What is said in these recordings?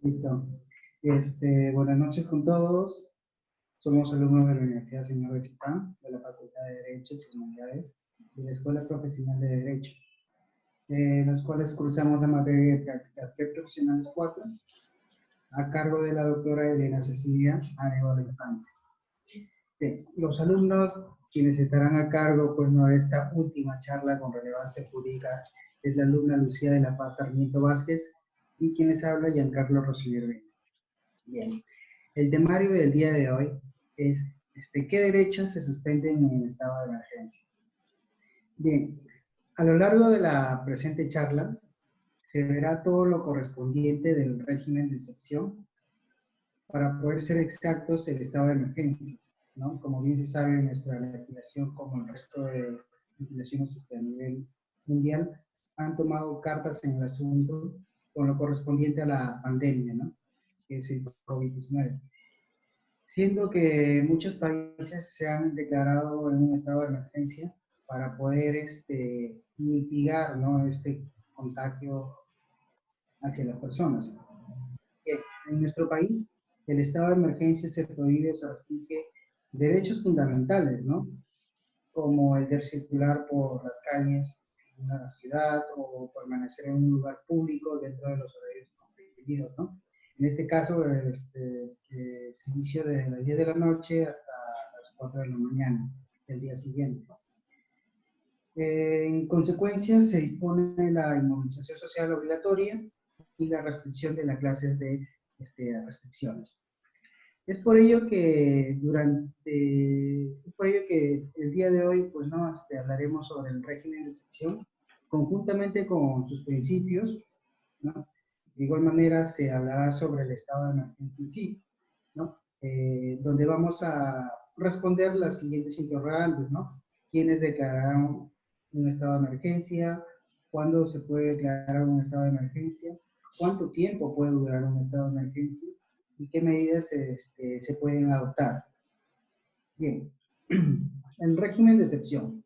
Listo. Buenas noches con todos. Somos alumnos de la Universidad Señor de Cipán, de la Facultad de Derecho y Humanidades, y de la Escuela Profesional de Derecho, en las cuales cursamos la materia de prácticas preprofesionales 4, a cargo de la doctora Elena Cecilia Arevalo Infante. Los alumnos, quienes estarán a cargo pues, de esta última charla con relevancia jurídica, es la alumna Lucía de la Paz Sarmiento Vázquez, y quien les habla, Giancarlo Rosilier. Bien, el temario del día de hoy es ¿qué derechos se suspenden en el estado de emergencia? Bien, a lo largo de la presente charla se verá todo lo correspondiente del régimen de excepción para poder ser exactos el estado de emergencia, ¿no? Como bien se sabe, nuestra legislación, como el resto de legislaciones a nivel mundial, han tomado cartas en el asunto con lo correspondiente a la pandemia, ¿no? Que es el COVID-19. Siendo que muchos países se han declarado en un estado de emergencia para poder mitigar, ¿no?, este contagio hacia las personas. En nuestro país, el estado de emergencia se prohíbe o se restringe derechos fundamentales, ¿no?, como el de circular por las calles de una ciudad o permanecer en un lugar público dentro de los horarios comprendidos, ¿no? En este caso, se inició desde las 10 de la noche hasta las 4 de la mañana del día siguiente. En consecuencia, se dispone la inmovilización social obligatoria y la restricción de las clases de restricciones. Es por ello que el día de hoy, pues no, hablaremos sobre el régimen de excepción, conjuntamente con sus principios, ¿no? De igual manera se hablará sobre el estado de emergencia en sí, ¿no? Donde vamos a responder las siguientes interrogantes, ¿no? ¿Quiénes declararán un estado de emergencia? ¿Cuándo se puede declarar un estado de emergencia? ¿Cuánto tiempo puede durar un estado de emergencia? ¿Y qué medidas se pueden adoptar? Bien, el régimen de excepción.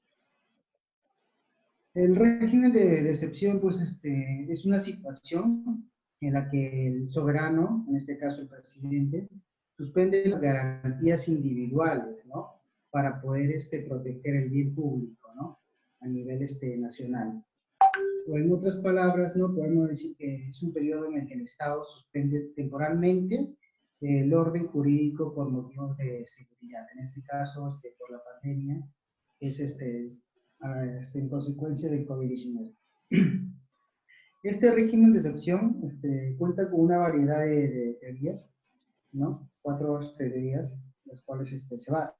El régimen de excepción, pues, es una situación en la que el soberano, en este caso el presidente, suspende las garantías individuales, ¿no?, para poder proteger el bien público, ¿no?, a nivel nacional. O en otras palabras, ¿no?, podemos decir que es un periodo en el que el Estado suspende temporalmente el orden jurídico por motivos de seguridad. En este caso, por la pandemia, es en consecuencia del COVID-19. Este régimen de excepción cuenta con una variedad de teorías, ¿no? 4 teorías, las cuales se basan.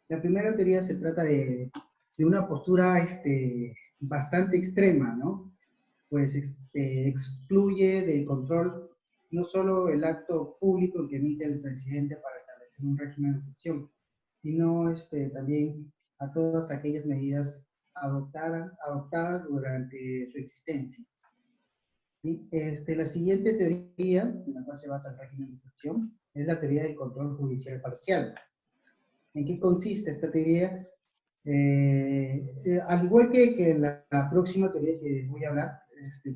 La primera teoría se trata de una postura bastante extrema, ¿no? Pues excluye del control no solo el acto público que emite el presidente para establecer un régimen de excepción, sino también a todas aquellas medidas adoptadas durante su existencia. Y, la siguiente teoría, en la cual se basa el régimen de excepción, es la teoría del control judicial parcial. ¿En qué consiste esta teoría? Al igual que la próxima teoría que voy a hablar,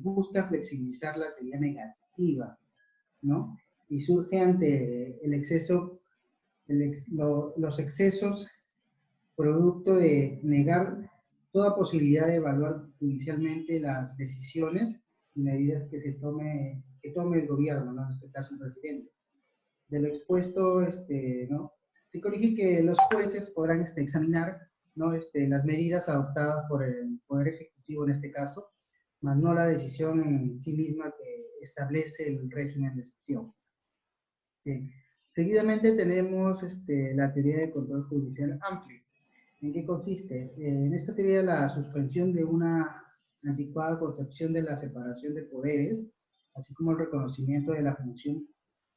busca flexibilizar la teoría negativa, ¿no? Y surge ante el exceso, los excesos producto de negar toda posibilidad de evaluar judicialmente las decisiones y medidas que tome el gobierno, ¿no?, en este caso el presidente. De lo expuesto, ¿no?, se corrige que los jueces podrán examinar, ¿no?, las medidas adoptadas por el Poder Ejecutivo en este caso, más no la decisión en sí misma que establece el régimen de excepción. Bien. Seguidamente tenemos la teoría de control judicial amplio. ¿En qué consiste? En esta teoría, la suspensión de una anticuada concepción de la separación de poderes, así como el reconocimiento de la función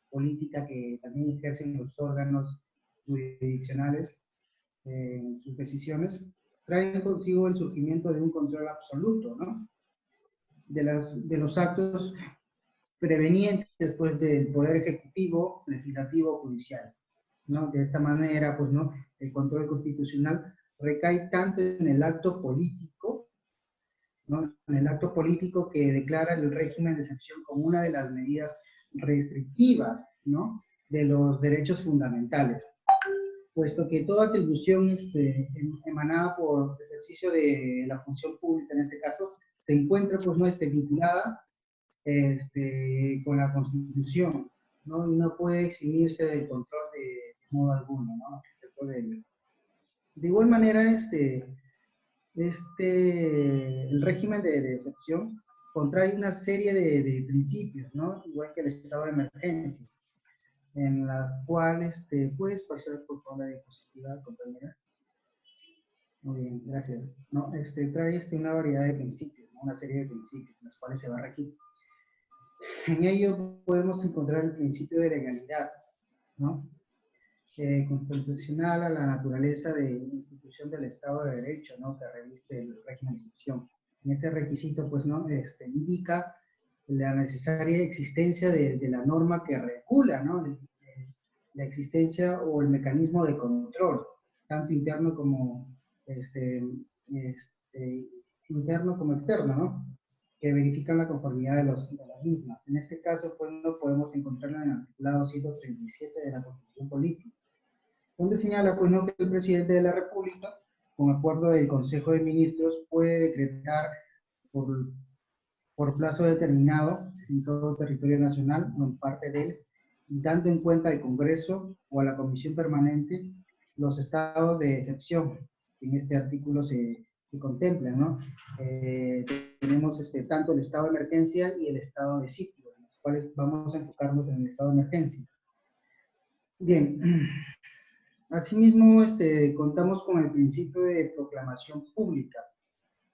política que también ejercen los órganos jurisdiccionales en sus decisiones, traen consigo el surgimiento de un control absoluto, ¿no?, de los actos prevenientes, pues, del Poder Ejecutivo, Legislativo, Judicial, ¿no? De esta manera, pues, ¿no?, el control constitucional recae tanto en el acto político, ¿no?, en el acto político que declara el régimen de excepción como una de las medidas restrictivas, ¿no?, de los derechos fundamentales, puesto que toda atribución emanada por ejercicio de la función pública, en este caso, se encuentra pues no vinculada con la Constitución, ¿no? Y no puede eximirse del control de modo alguno, ¿no? Respecto de ello. De igual manera, el régimen de excepción contrae una serie de principios, ¿no? Igual que el estado de emergencia, en la cual, puedes pasar por favor la diapositiva, compañera. Muy bien, gracias. ¿No? Trae una variedad de principios, ¿no?, una serie de principios, los cuales se va a regir. En ello podemos encontrar el principio de legalidad, ¿no?, constitucional a la naturaleza de institución del Estado de Derecho, ¿no?, que reviste el régimen de excepción. En este requisito, pues, ¿no?, indica la necesaria existencia de la norma que regula, ¿no?, la existencia o el mecanismo de control, tanto interno como, interno como externo, ¿no?, que verifican la conformidad de las mismas. En este caso, pues, no podemos encontrarlo en el articulado 137 de la Constitución Política, donde señala, pues, no, que el presidente de la República, con acuerdo del Consejo de Ministros, puede decretar por plazo determinado en todo territorio nacional o en parte de él, y dando en cuenta al Congreso o a la Comisión Permanente los estados de excepción que en este artículo se contemplan, ¿no? Tenemos tanto el estado de emergencia y el estado de sitio, en los cuales vamos a enfocarnos en el estado de emergencia. Bien, asimismo contamos con el principio de proclamación pública.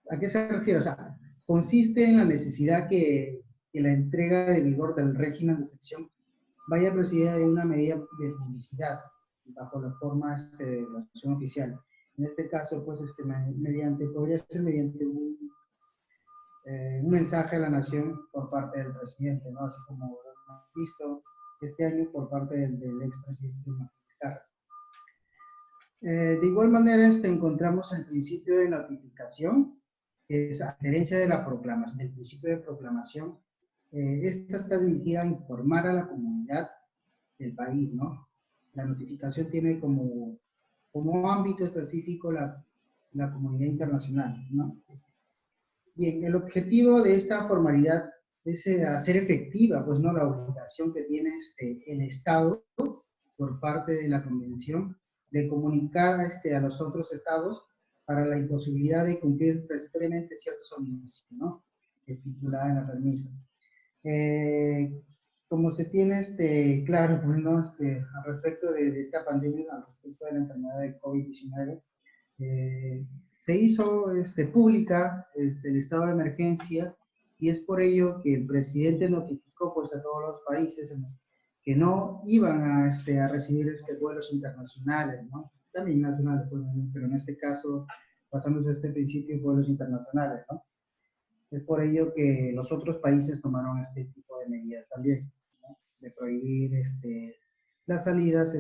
¿A qué se refiere? O sea, consiste en la necesidad que la entrega de vigor del régimen de excepción vaya precedida de una medida de publicidad bajo la forma de la acción oficial. En este caso, pues, podría ser mediante un mensaje a la nación por parte del presidente, ¿no?, así como lo hemos visto este año por parte del expresidente Vizcarra. De igual manera, encontramos el principio de notificación, que es a diferencia de la proclamación, del principio de proclamación. Esta está dirigida a informar a la comunidad del país, ¿no? La notificación tiene como ámbito específico la comunidad internacional, ¿no? Bien, el objetivo de esta formalidad es hacer efectiva, pues, ¿no?, la obligación que tiene el Estado por parte de la Convención de comunicar a los otros estados para la imposibilidad de cumplir transitoriamente ciertos obligaciones, ¿no?, estipulada en la permisa. Como se tiene claro, pues, ¿no?, al respecto de esta pandemia, al respecto de la enfermedad de COVID-19, se hizo pública el estado de emergencia, y es por ello que el presidente notificó, pues, a todos los países que no iban a recibir vuelos internacionales, ¿no?, también nacionales, pues, pero en este caso, basándose en este principio, vuelos internacionales, ¿no? Es por ello que los otros países tomaron este tipo de medidas también, ¿no?, de prohibir las salidas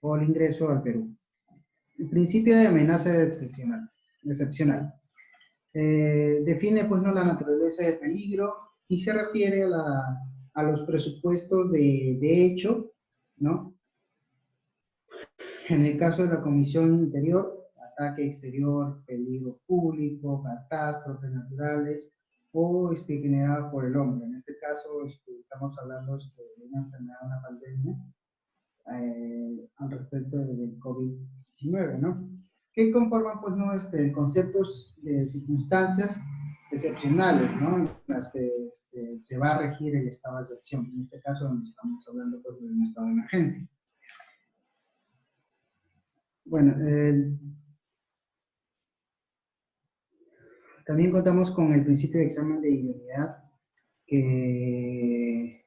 o el ingreso al Perú. El principio de amenaza excepcional. Define, pues, ¿no?, la naturaleza de peligro y se refiere a los presupuestos de hecho, ¿no? En el caso de la Comisión Interior, ataque exterior, peligro público, catástrofes naturales o generadas por el hombre. En este caso, estamos hablando de una enfermedad, una pandemia, al respecto del COVID-19, ¿no?, que conforman, pues, ¿no?, conceptos de circunstancias excepcionales, ¿no?, en las que se va a regir el estado de excepción. En este caso, donde estamos hablando, pues, de un estado de emergencia. Bueno, también contamos con el principio de examen de idoneidad, que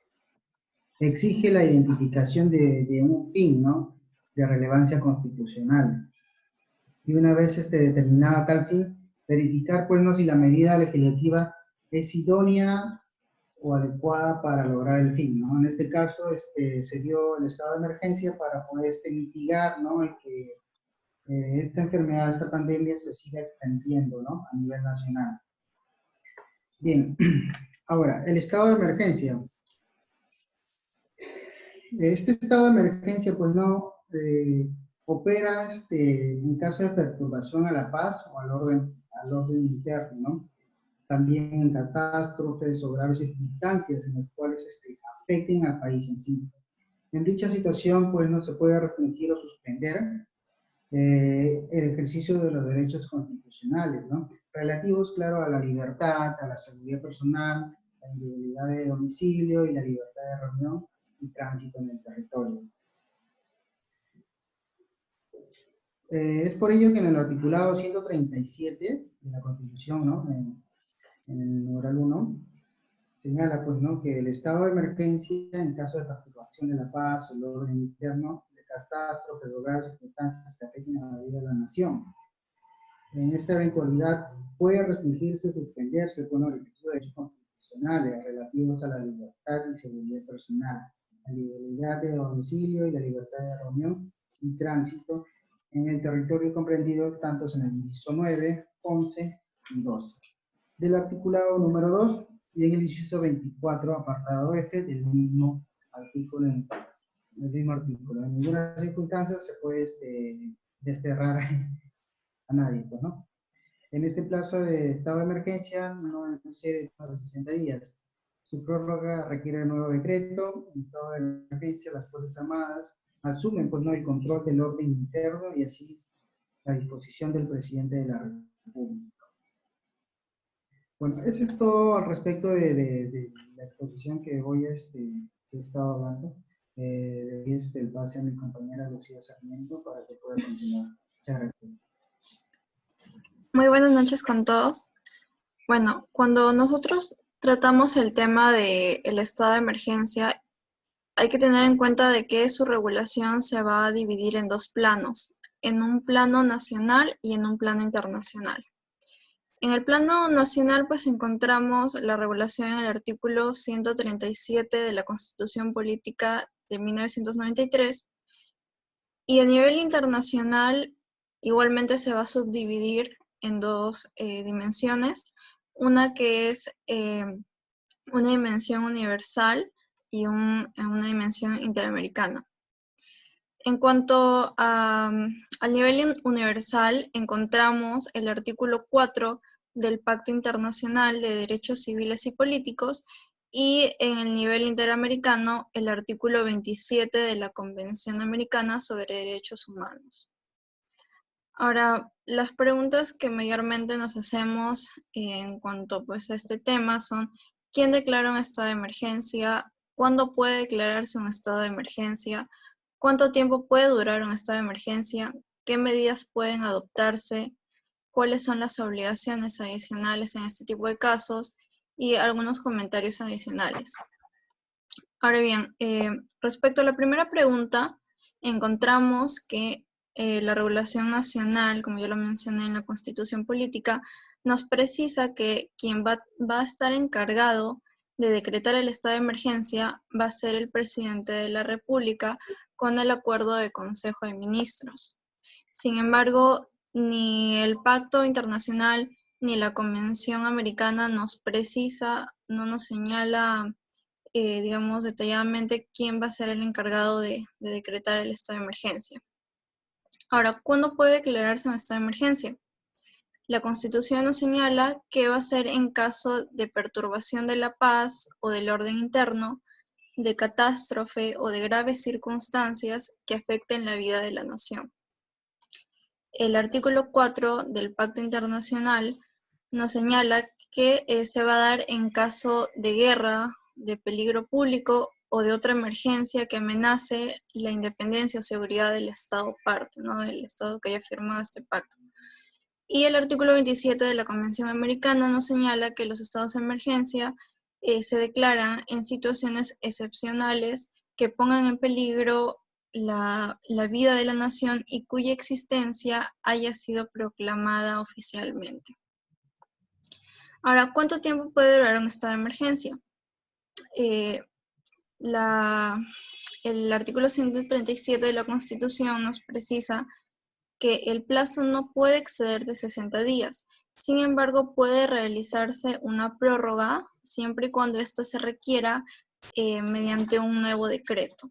exige la identificación de un fin, ¿no?, de relevancia constitucional. Y una vez determinada tal fin, verificar, pues, ¿no?, si la medida legislativa es idónea o adecuada para lograr el fin, ¿no? En este caso, se dio el estado de emergencia para poder mitigar, ¿no?, el que esta enfermedad, esta pandemia se siga extendiendo, ¿no?, a nivel nacional. Bien, ahora, el estado de emergencia. Este estado de emergencia, pues no opera en caso de perturbación a la paz o al orden interno, ¿no? También en catástrofes o graves circunstancias en las cuales afecten al país en sí. En dicha situación, pues no se puede restringir o suspender el ejercicio de los derechos constitucionales, ¿no? Relativos, claro, a la libertad, a la seguridad personal, la individualidad de domicilio y la libertad de reunión y tránsito en el territorio. Es por ello que en el articulado 137 de la Constitución, ¿no? En el numeral 1, señala, pues, ¿no? Que el estado de emergencia, en caso de perturbación de la paz o el orden interno, de catástrofes o graves circunstancias que afecten a la vida de la nación. En esta eventualidad puede restringirse o suspenderse con el ejercicio de derechos constitucionales relativos a la libertad y seguridad personal, la libertad de domicilio y la libertad de reunión y tránsito en el territorio comprendido tanto en el inciso 9, 11 y 12 del articulado número 2 y en el inciso 24, apartado F del mismo artículo. En ninguna circunstancia se puede desterrar a nadie, pues, ¿no? En este plazo de estado de emergencia no excede los 60 días. Su prórroga requiere un nuevo decreto. En estado de emergencia, las Fuerzas Armadas asumen, pues, ¿no?, el control del orden interno y así la disposición del presidente de la República. Bueno, eso es todo al respecto de la exposición que hoy he estado dando. El pase a mi compañera Lucía Sarmiento para que pueda continuar. Muchas gracias. Muy buenas noches con todos. Bueno, cuando nosotros tratamos el tema del estado de emergencia, hay que tener en cuenta de que su regulación se va a dividir en dos planos, en un plano nacional y en un plano internacional. En el plano nacional, pues encontramos la regulación en el artículo 137 de la Constitución Política de 1993, y a nivel internacional igualmente se va a subdividir en dos dimensiones, una que es una dimensión universal y una dimensión interamericana. En cuanto al nivel universal, encontramos el artículo 4 del Pacto Internacional de Derechos Civiles y Políticos y en el nivel interamericano el artículo 27 de la Convención Americana sobre Derechos Humanos. Ahora, las preguntas que mayormente nos hacemos en cuanto, pues, a este tema son: ¿quién declara un estado de emergencia? ¿Cuándo puede declararse un estado de emergencia? ¿Cuánto tiempo puede durar un estado de emergencia? ¿Qué medidas pueden adoptarse? ¿Cuáles son las obligaciones adicionales en este tipo de casos? Y algunos comentarios adicionales. Ahora bien, respecto a la primera pregunta, encontramos que la regulación nacional, como yo lo mencioné en la Constitución Política, nos precisa que quien va a estar encargado de decretar el estado de emergencia va a ser el presidente de la República con el acuerdo de Consejo de Ministros. Sin embargo, ni el Pacto Internacional ni la Convención Americana nos precisa, no nos señala digamos, detalladamente quién va a ser el encargado de decretar el estado de emergencia. Ahora, ¿cuándo puede declararse un estado de emergencia? La Constitución nos señala que va a ser en caso de perturbación de la paz o del orden interno, de catástrofe o de graves circunstancias que afecten la vida de la nación. El artículo 4 del Pacto Internacional nos señala que se va a dar en caso de guerra, de peligro público o de otra emergencia que amenace la independencia o seguridad del Estado parte, ¿no?, del Estado que haya firmado este pacto. Y el artículo 27 de la Convención Americana nos señala que los estados de emergencia se declaran en situaciones excepcionales que pongan en peligro la vida de la nación y cuya existencia haya sido proclamada oficialmente. Ahora, ¿cuánto tiempo puede durar un estado de emergencia? El artículo 137 de la Constitución nos precisa que el plazo no puede exceder de 60 días. Sin embargo, puede realizarse una prórroga siempre y cuando ésta se requiera mediante un nuevo decreto.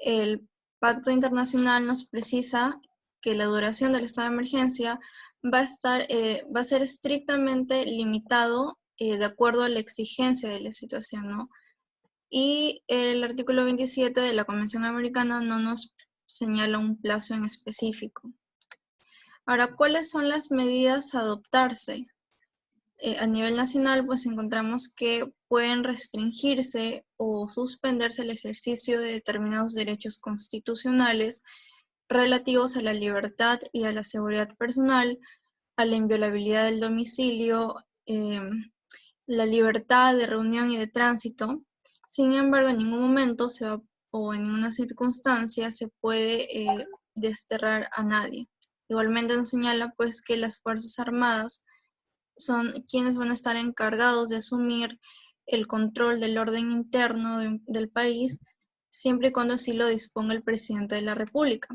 el Pacto Internacional nos precisa que la duración del estado de emergencia va a ser estrictamente limitado de acuerdo a la exigencia de la situación, ¿no? Y el artículo 27 de la Convención Americana no nos señala un plazo en específico. Ahora, ¿cuáles son las medidas a adoptarse? A nivel nacional, pues encontramos que pueden restringirse o suspenderse el ejercicio de determinados derechos constitucionales relativos a la libertad y a la seguridad personal, a la inviolabilidad del domicilio, la libertad de reunión y de tránsito. Sin embargo, en ningún momento o en ninguna circunstancia se puede desterrar a nadie. Igualmente nos señala pues que las Fuerzas Armadas son quienes van a estar encargados de asumir el control del orden interno del país, siempre y cuando así lo disponga el presidente de la República.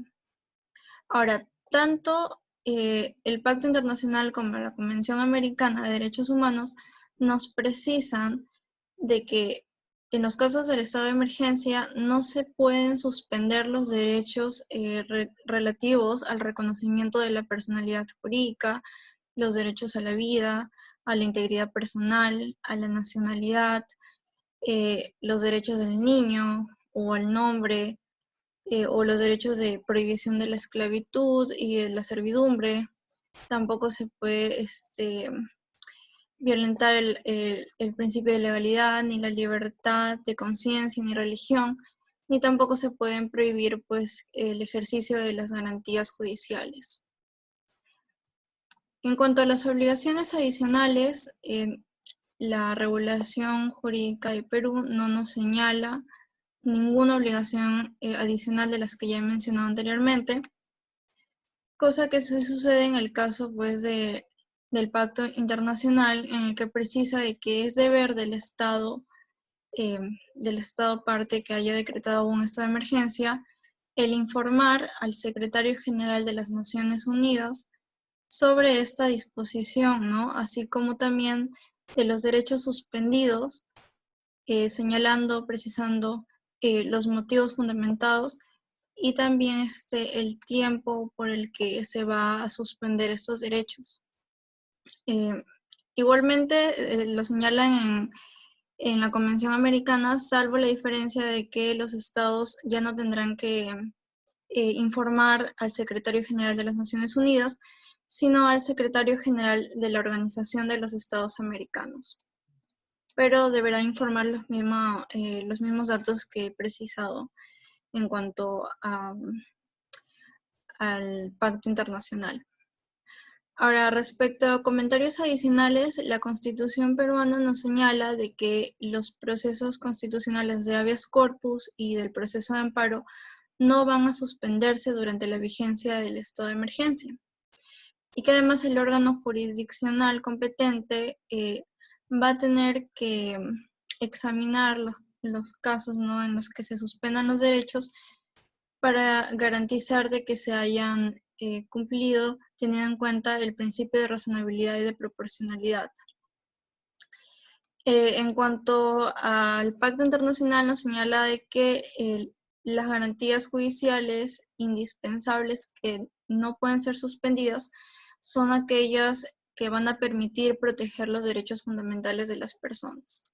Ahora, tanto el Pacto Internacional como la Convención Americana de Derechos Humanos nos precisan de que en los casos del estado de emergencia no se pueden suspender los derechos relativos al reconocimiento de la personalidad jurídica, los derechos a la vida, a la integridad personal, a la nacionalidad, los derechos del niño o al nombre, o los derechos de prohibición de la esclavitud y de la servidumbre. Tampoco se puede violentar el principio de legalidad, ni la libertad de conciencia, ni religión, ni tampoco se pueden prohibir pues, el ejercicio de las garantías judiciales. En cuanto a las obligaciones adicionales, la regulación jurídica de Perú no nos señala ninguna obligación adicional de las que ya he mencionado anteriormente, cosa que sí sucede en el caso pues, del Pacto Internacional, en el que precisa de que es deber del Estado parte que haya decretado un estado de emergencia, el informar al Secretario General de las Naciones Unidas sobre esta disposición, ¿no? Así como también de los derechos suspendidos, señalando, precisando los motivos fundamentados y también el tiempo por el que se va a suspender estos derechos. Igualmente lo señalan en la Convención Americana, salvo la diferencia de que los estados ya no tendrán que informar al Secretario General de las Naciones Unidas, sino al Secretario General de la Organización de los Estados Americanos. Pero deberá informar los mismos datos que he precisado en cuanto al Pacto Internacional. Ahora, respecto a comentarios adicionales, la Constitución peruana nos señala de que los procesos constitucionales de habeas corpus y del proceso de amparo no van a suspenderse durante la vigencia del estado de emergencia. Y que además el órgano jurisdiccional competente va a tener que examinar los casos, ¿no?, en los que se suspendan los derechos para garantizar de que se hayan cumplido teniendo en cuenta el principio de razonabilidad y de proporcionalidad. En cuanto al Pacto Internacional, nos señala de que las garantías judiciales indispensables que no pueden ser suspendidas son aquellas que van a permitir proteger los derechos fundamentales de las personas.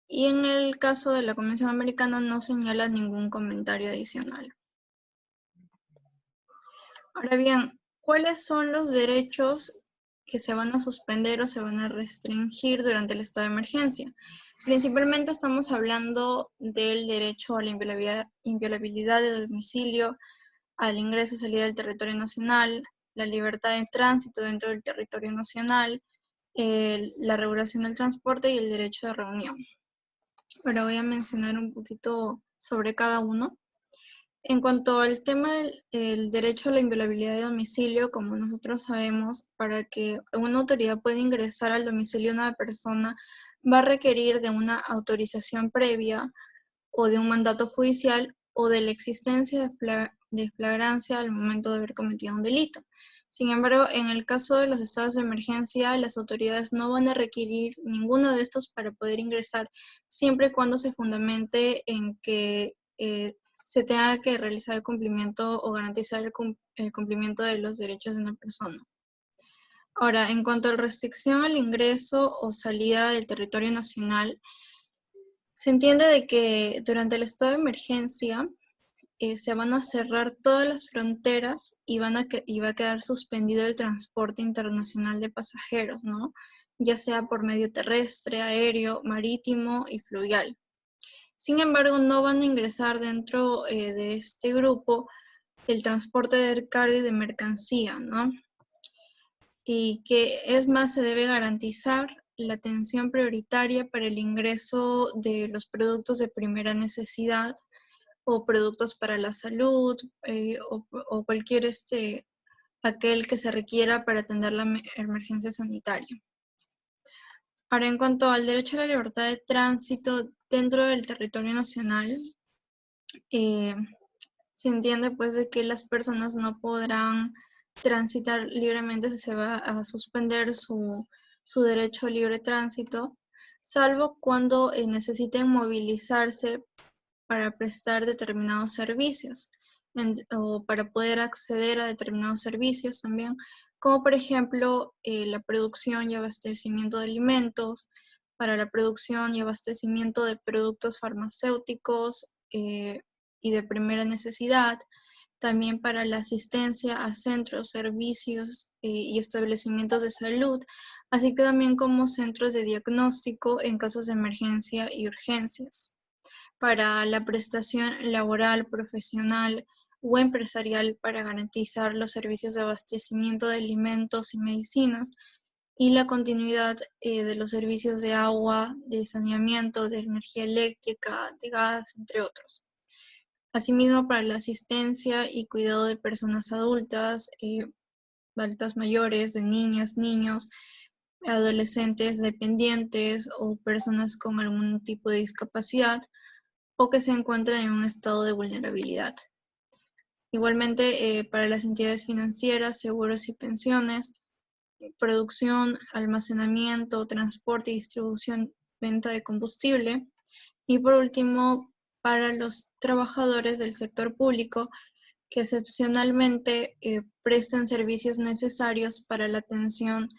Y en el caso de la Convención Americana no señala ningún comentario adicional. Ahora bien, ¿cuáles son los derechos que se van a suspender o se van a restringir durante el estado de emergencia? Principalmente estamos hablando del derecho a la inviolabilidad de domicilio, al ingreso y salida del territorio nacional, la libertad de tránsito dentro del territorio nacional, la regulación del transporte y el derecho de reunión. Ahora voy a mencionar un poquito sobre cada uno. En cuanto al tema del derecho a la inviolabilidad de domicilio, como nosotros sabemos, para que una autoridad pueda ingresar al domicilio de una persona, va a requerir de una autorización previa o de un mandato judicial o de la existencia de flagrancia al momento de haber cometido un delito. Sin embargo, en el caso de los estados de emergencia, las autoridades no van a requerir ninguno de estos para poder ingresar, siempre y cuando se fundamente en que se tenga que realizar el cumplimiento o garantizar el cumplimiento de los derechos de una persona. Ahora, en cuanto a la restricción al ingreso o salida del territorio nacional, se entiende de que durante el estado de emergencia se van a cerrar todas las fronteras y va a quedar suspendido el transporte internacional de pasajeros, ¿no? Ya sea por medio terrestre, aéreo, marítimo y fluvial. Sin embargo, no van a ingresar dentro de este grupo el transporte de carga y de mercancía, ¿no? Y que es más, se debe garantizar la atención prioritaria para el ingreso de los productos de primera necesidad o productos para la salud o cualquier aquel que se requiera para atender la emergencia sanitaria. Ahora, en cuanto al derecho a la libertad de tránsito dentro del territorio nacional, se entiende pues de que las personas no podrán transitar libremente, se va a suspender su derecho a libre tránsito, salvo cuando necesiten movilizarse para prestar determinados servicios o para poder acceder a determinados servicios también, como por ejemplo la producción y abastecimiento de alimentos, para la producción y abastecimiento de productos farmacéuticos y de primera necesidad, también para la asistencia a centros, servicios y establecimientos de salud, así que también como centros de diagnóstico en casos de emergencia y urgencias, para la prestación laboral, profesional o empresarial para garantizar los servicios de abastecimiento de alimentos y medicinas y la continuidad de los servicios de agua, de saneamiento, de energía eléctrica, de gas, entre otros. Asimismo, para la asistencia y cuidado de personas adultas, adultas mayores, de niñas, niños, adolescentes dependientes o personas con algún tipo de discapacidad o que se encuentran en un estado de vulnerabilidad. Igualmente, para las entidades financieras, seguros y pensiones, producción, almacenamiento, transporte y distribución, venta de combustible. Y por último, para los trabajadores del sector público que excepcionalmente presten servicios necesarios para la atención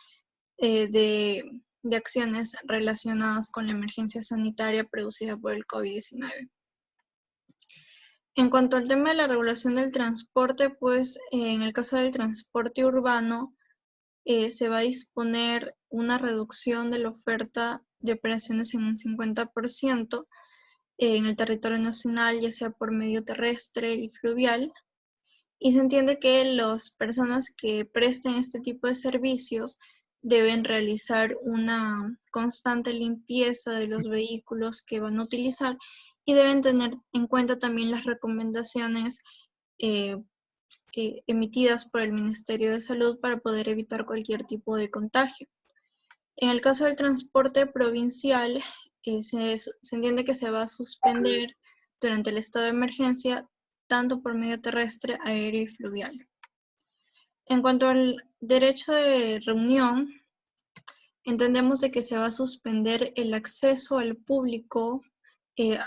de acciones relacionadas con la emergencia sanitaria producida por el COVID-19. En cuanto al tema de la regulación del transporte, pues en el caso del transporte urbano, se va a disponer una reducción de la oferta de operaciones en un 50% en el territorio nacional, ya sea por medio terrestre y fluvial. Y se entiende que las personas que presten este tipo de servicios deben realizar una constante limpieza de los vehículos que van a utilizar y deben tener en cuenta también las recomendaciones emitidas por el Ministerio de Salud para poder evitar cualquier tipo de contagio. En el caso del transporte provincial, se entiende que se va a suspender durante el estado de emergencia tanto por medio terrestre, aéreo y fluvial. En cuanto al derecho de reunión, entendemos de que se va a suspender el acceso al público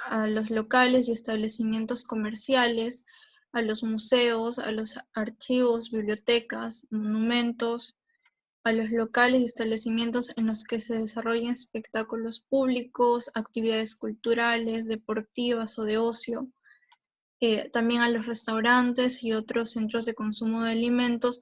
a los locales y establecimientos comerciales, a los museos, a los archivos, bibliotecas, monumentos, a los locales y establecimientos en los que se desarrollen espectáculos públicos, actividades culturales, deportivas o de ocio, también a los restaurantes y otros centros de consumo de alimentos.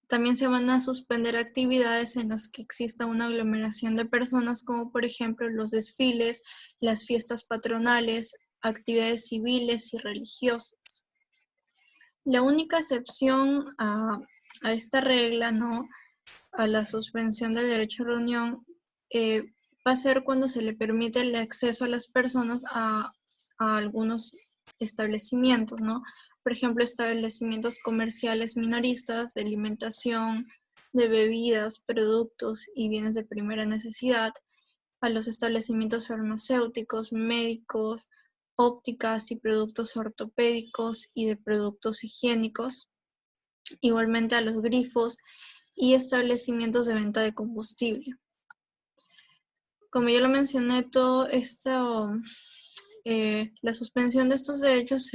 También se van a suspender actividades en las que exista una aglomeración de personas, como por ejemplo los desfiles, las fiestas patronales, actividades civiles y religiosas. La única excepción a esta regla, ¿no?, a la suspensión del derecho a reunión, va a ser cuando se le permite el acceso a las personas a algunos establecimientos, ¿no? Por ejemplo, establecimientos comerciales minoristas de alimentación, de bebidas, productos y bienes de primera necesidad, a los establecimientos farmacéuticos, médicos, ópticas y productos ortopédicos y de productos higiénicos, igualmente a los grifos y establecimientos de venta de combustible. Como ya lo mencioné, todo esto la suspensión de estos derechos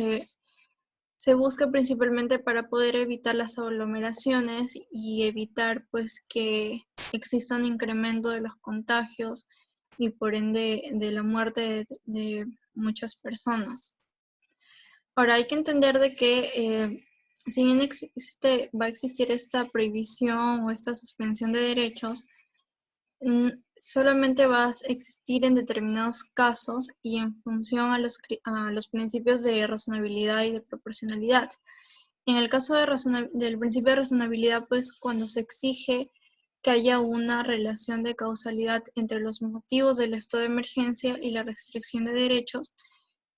se busca principalmente para poder evitar las aglomeraciones y evitar pues que exista un incremento de los contagios y por ende de la muerte de muchas personas. Ahora hay que entender de que si bien va a existir esta prohibición o esta suspensión de derechos, solamente va a existir en determinados casos y en función a los principios de razonabilidad y de proporcionalidad. En el caso del principio de razonabilidad, pues cuando se exige que haya una relación de causalidad entre los motivos del estado de emergencia y la restricción de derechos,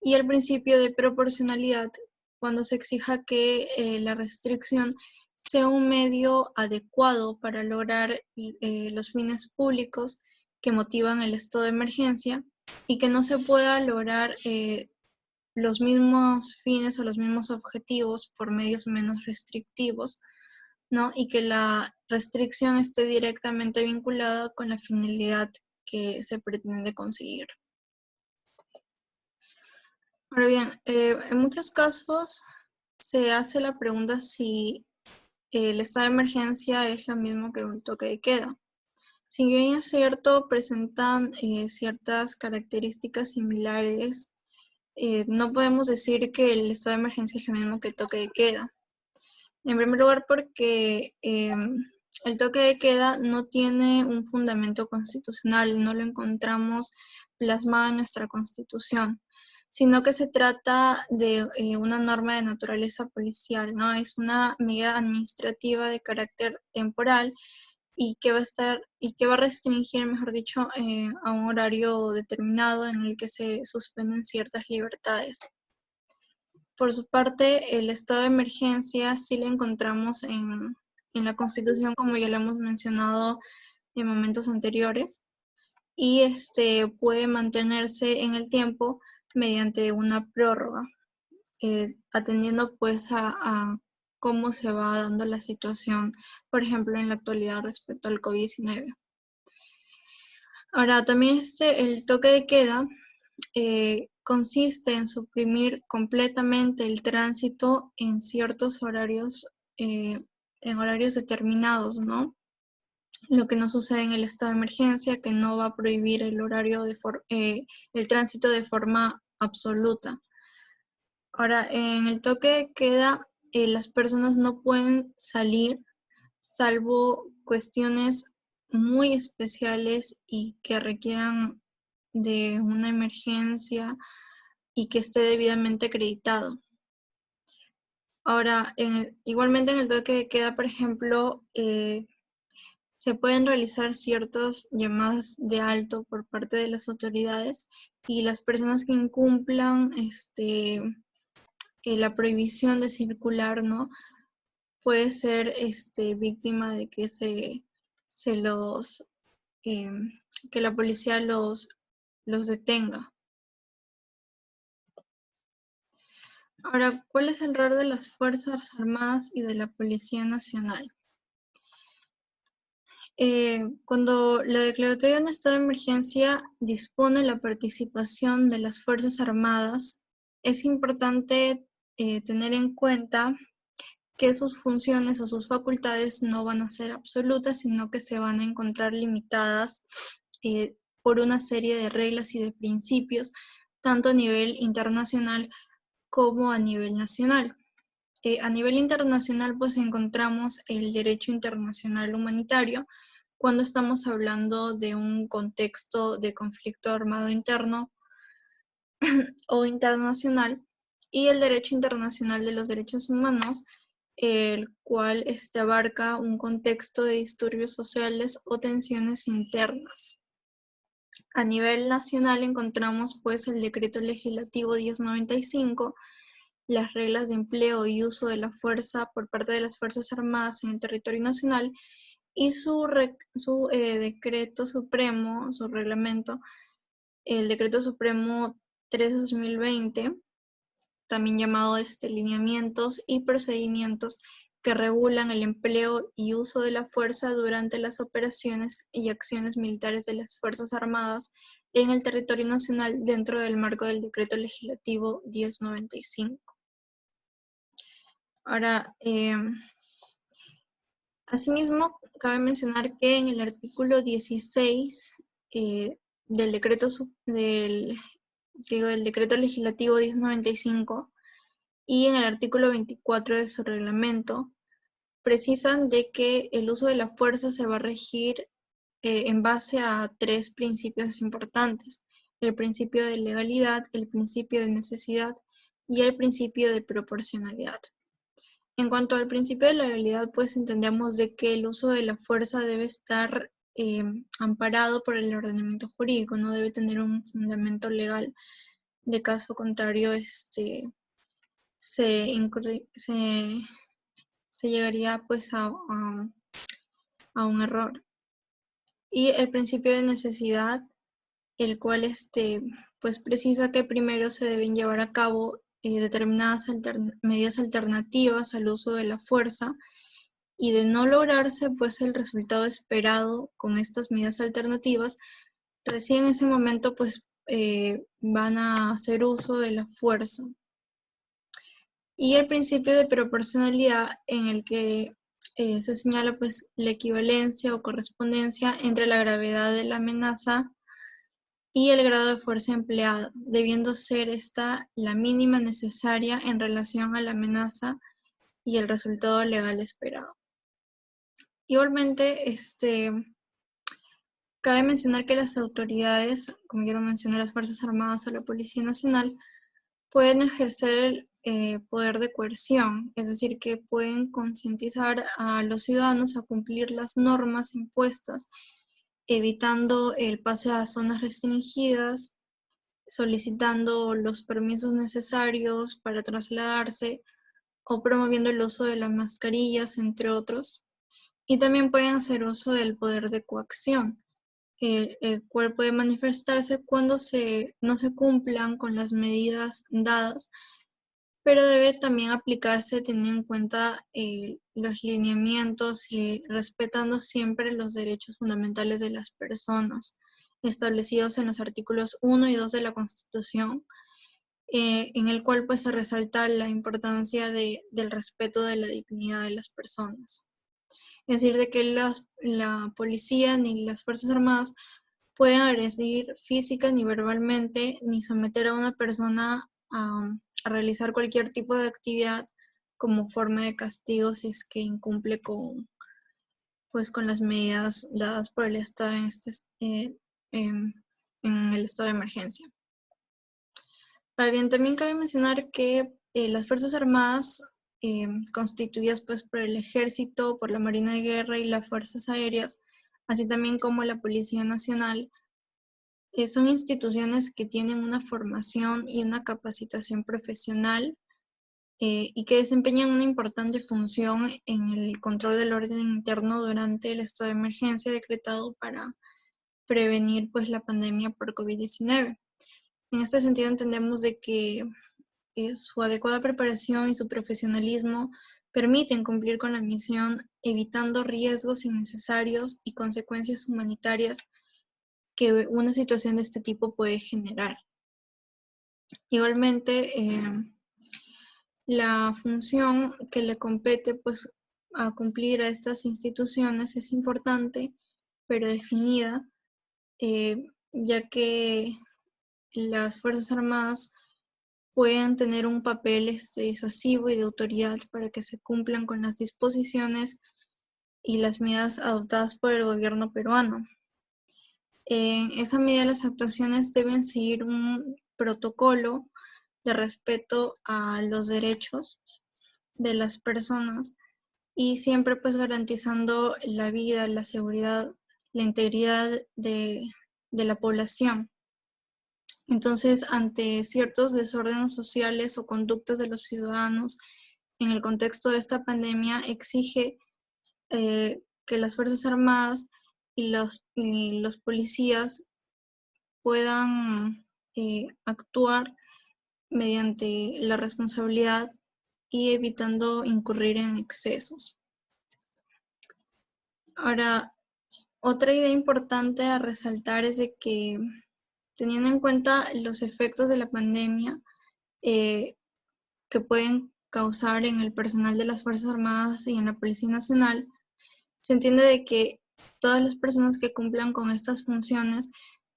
y el principio de proporcionalidad, cuando se exija que la restricción sea un medio adecuado para lograr los fines públicos que motivan el estado de emergencia y que no se pueda lograr los mismos fines o los mismos objetivos por medios menos restrictivos, ¿no? Y que la restricción esté directamente vinculada con la finalidad que se pretende conseguir. Ahora bien, en muchos casos se hace la pregunta si el estado de emergencia es lo mismo que un toque de queda. Si bien es cierto, presentan ciertas características similares, no podemos decir que el estado de emergencia es lo mismo que el toque de queda. En primer lugar, porque el toque de queda no tiene un fundamento constitucional, no lo encontramos plasmado en nuestra Constitución, sino que se trata de una norma de naturaleza policial, ¿no? Es una medida administrativa de carácter temporal y que va a restringir, mejor dicho, a un horario determinado en el que se suspenden ciertas libertades. Por su parte, el estado de emergencia sí lo encontramos en la Constitución, como ya lo hemos mencionado en momentos anteriores, y puede mantenerse en el tiempo mediante una prórroga, atendiendo pues a cómo se va dando la situación, por ejemplo, en la actualidad respecto al COVID-19. Ahora, también el toque de queda consiste en suprimir completamente el tránsito en ciertos horarios, en horarios determinados, ¿no? Lo que no sucede en el estado de emergencia, que no va a prohibir el horario el tránsito de forma absoluta. Ahora, en el toque de queda, las personas no pueden salir salvo cuestiones muy especiales y que requieran de una emergencia y que esté debidamente acreditado. Ahora, igualmente en el toque de queda, por ejemplo, se pueden realizar ciertas llamadas de alto por parte de las autoridades y las personas que incumplan la prohibición de circular, ¿no? Puede ser víctima de que que la policía los detenga. Ahora, ¿cuál es el rol de las Fuerzas Armadas y de la Policía Nacional? Cuando la declaratoria de un estado de emergencia dispone la participación de las Fuerzas Armadas, es importante tener en cuenta que sus funciones o sus facultades no van a ser absolutas, sino que se van a encontrar limitadas por una serie de reglas y de principios, tanto a nivel internacional como a nivel nacional. A nivel internacional, pues encontramos el derecho internacional humanitario cuando estamos hablando de un contexto de conflicto armado interno o internacional, y el derecho internacional de los derechos humanos, el cual abarca un contexto de disturbios sociales o tensiones internas. A nivel nacional encontramos pues el Decreto Legislativo 1095, las reglas de empleo y uso de la fuerza por parte de las Fuerzas Armadas en el territorio nacional y su decreto supremo, su reglamento, el Decreto Supremo 3/2020, también llamado lineamientos y procedimientos que regulan el empleo y uso de la fuerza durante las operaciones y acciones militares de las Fuerzas Armadas en el territorio nacional dentro del marco del Decreto Legislativo 1095. Ahora, asimismo, cabe mencionar que en el artículo 16 del Decreto Legislativo 1095 y en el artículo 24 de su reglamento, precisan de que el uso de la fuerza se va a regir en base a tres principios importantes: el principio de legalidad, el principio de necesidad y el principio de proporcionalidad. En cuanto al principio de legalidad, pues entendemos de que el uso de la fuerza debe estar amparado por el ordenamiento jurídico, no debe tener un fundamento legal. De caso contrario, se llegaría pues a un error. Y el principio de necesidad, el cual pues precisa que primero se deben llevar a cabo determinadas medidas alternativas al uso de la fuerza, y de no lograrse pues el resultado esperado con estas medidas alternativas, recién en ese momento pues van a hacer uso de la fuerza. Y el principio de proporcionalidad, en el que se señala pues la equivalencia o correspondencia entre la gravedad de la amenaza y el grado de fuerza empleada, debiendo ser esta la mínima necesaria en relación a la amenaza y el resultado legal esperado. Igualmente, cabe mencionar que las autoridades, como ya lo mencioné, las Fuerzas Armadas o la Policía Nacional, pueden ejercer el poder de coerción, es decir, que pueden concientizar a los ciudadanos a cumplir las normas impuestas, evitando el pase a zonas restringidas, solicitando los permisos necesarios para trasladarse o promoviendo el uso de las mascarillas, entre otros. Y también pueden hacer uso del poder de coacción, el cual puede manifestarse cuando no se cumplan con las medidas dadas, pero debe también aplicarse teniendo en cuenta los lineamientos y respetando siempre los derechos fundamentales de las personas establecidos en los artículos 1 y 2 de la Constitución, en el cual pues se resalta la importancia del respeto de la dignidad de las personas. Es decir, de que la policía ni las Fuerzas Armadas pueden agredir física ni verbalmente, ni someter a una persona a realizar cualquier tipo de actividad como forma de castigo si es que incumple con las medidas dadas por el Estado en el estado de emergencia. Ahora bien, también cabe mencionar que las Fuerzas Armadas, constituidas pues por el Ejército, por la Marina de Guerra y las Fuerzas Aéreas, así también como la Policía Nacional, son instituciones que tienen una formación y una capacitación profesional y que desempeñan una importante función en el control del orden interno durante el estado de emergencia decretado para prevenir pues la pandemia por COVID-19. En este sentido entendemos de que su adecuada preparación y su profesionalismo permiten cumplir con la misión, evitando riesgos innecesarios y consecuencias humanitarias que una situación de este tipo puede generar. Igualmente, la función que le compete pues a cumplir a estas instituciones es importante, pero definida, ya que las Fuerzas Armadas pueden tener un papel disuasivo y de autoridad para que se cumplan con las disposiciones y las medidas adoptadas por el gobierno peruano. En esa medida, las actuaciones deben seguir un protocolo de respeto a los derechos de las personas y siempre pues garantizando la vida, la seguridad, la integridad de la población. Entonces, ante ciertos desórdenes sociales o conductas de los ciudadanos en el contexto de esta pandemia, exige que las Fuerzas Armadas y los policías puedan actuar mediante la responsabilidad y evitando incurrir en excesos. Ahora, otra idea importante a resaltar es de que teniendo en cuenta los efectos de la pandemia que pueden causar en el personal de las Fuerzas Armadas y en la Policía Nacional, se entiende de que todas las personas que cumplan con estas funciones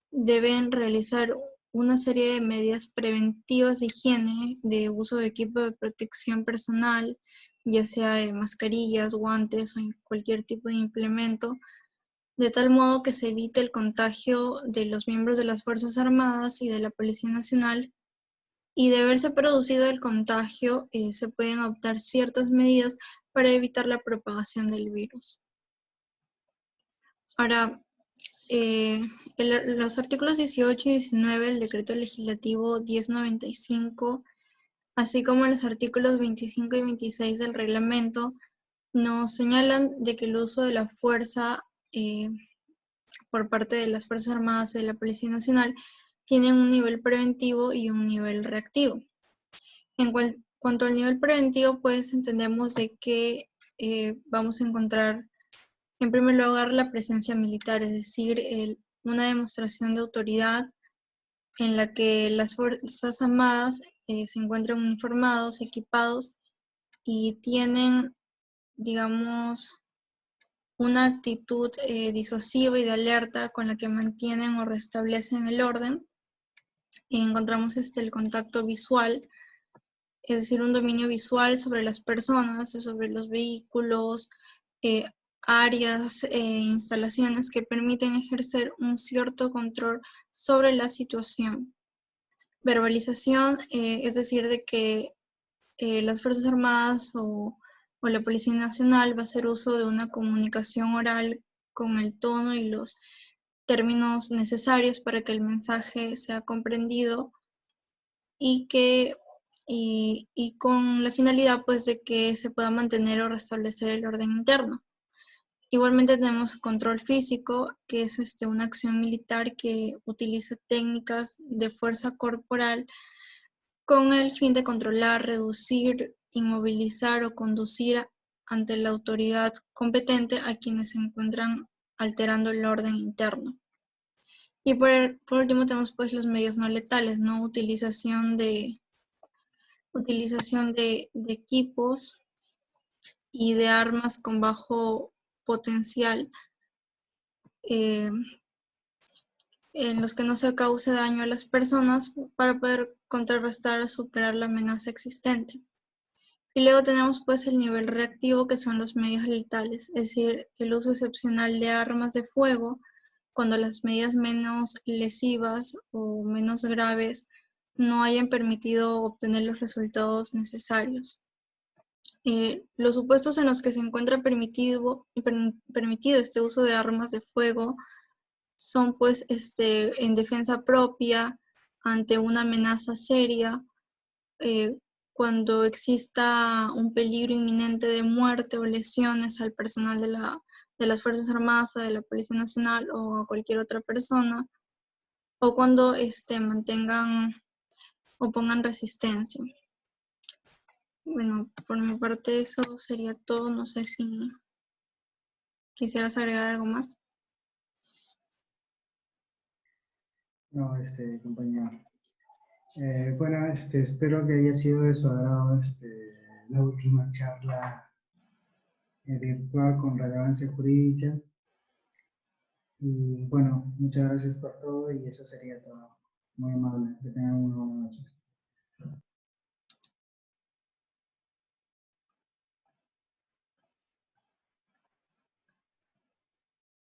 deben realizar una serie de medidas preventivas de higiene, de uso de equipo de protección personal, ya sea de mascarillas, guantes o cualquier tipo de implemento, de tal modo que se evite el contagio de los miembros de las Fuerzas Armadas y de la Policía Nacional. Y de haberse producido el contagio, se pueden adoptar ciertas medidas para evitar la propagación del virus. Ahora, los artículos 18 y 19 del Decreto Legislativo 1095, así como los artículos 25 y 26 del reglamento, nos señalan de que el uso de la fuerza por parte de las Fuerzas Armadas y de la Policía Nacional tienen un nivel preventivo y un nivel reactivo. En cuanto al nivel preventivo, pues entendemos de que vamos a encontrar en primer lugar la presencia militar, es decir, una demostración de autoridad en la que las Fuerzas Armadas se encuentran uniformados, equipados y tienen, digamos, una actitud disuasiva y de alerta con la que mantienen o restablecen el orden. Encontramos el contacto visual, es decir, un dominio visual sobre las personas, sobre los vehículos, áreas e instalaciones que permiten ejercer un cierto control sobre la situación. Verbalización, es decir, de que las Fuerzas Armadas o la Policía Nacional va a hacer uso de una comunicación oral con el tono y los términos necesarios para que el mensaje sea comprendido y con la finalidad pues de que se pueda mantener o restablecer el orden interno. Igualmente tenemos control físico, que es una acción militar que utiliza técnicas de fuerza corporal con el fin de controlar, reducir, inmovilizar o conducir ante la autoridad competente a quienes se encuentran alterando el orden interno. Y por último tenemos pues los medios no letales, ¿no? Utilización de equipos y de armas con bajo potencial en los que no se cause daño a las personas para poder contrarrestar o superar la amenaza existente. Y luego tenemos pues el nivel reactivo, que son los medios letales, es decir, el uso excepcional de armas de fuego cuando las medidas menos lesivas o menos graves no hayan permitido obtener los resultados necesarios. Los supuestos en los que se encuentra permitido este uso de armas de fuego son pues en defensa propia, ante una amenaza seria, cuando exista un peligro inminente de muerte o lesiones al personal de las Fuerzas Armadas o de la Policía Nacional o a cualquier otra persona, o cuando mantengan o pongan resistencia. Bueno, por mi parte eso sería todo. No sé si quisieras agregar algo más. No, compañero. Bueno, espero que haya sido de su agrado la última charla virtual con relevancia jurídica. Y bueno, muchas gracias por todo y eso sería todo. Muy amable. Que tengan una buena noche.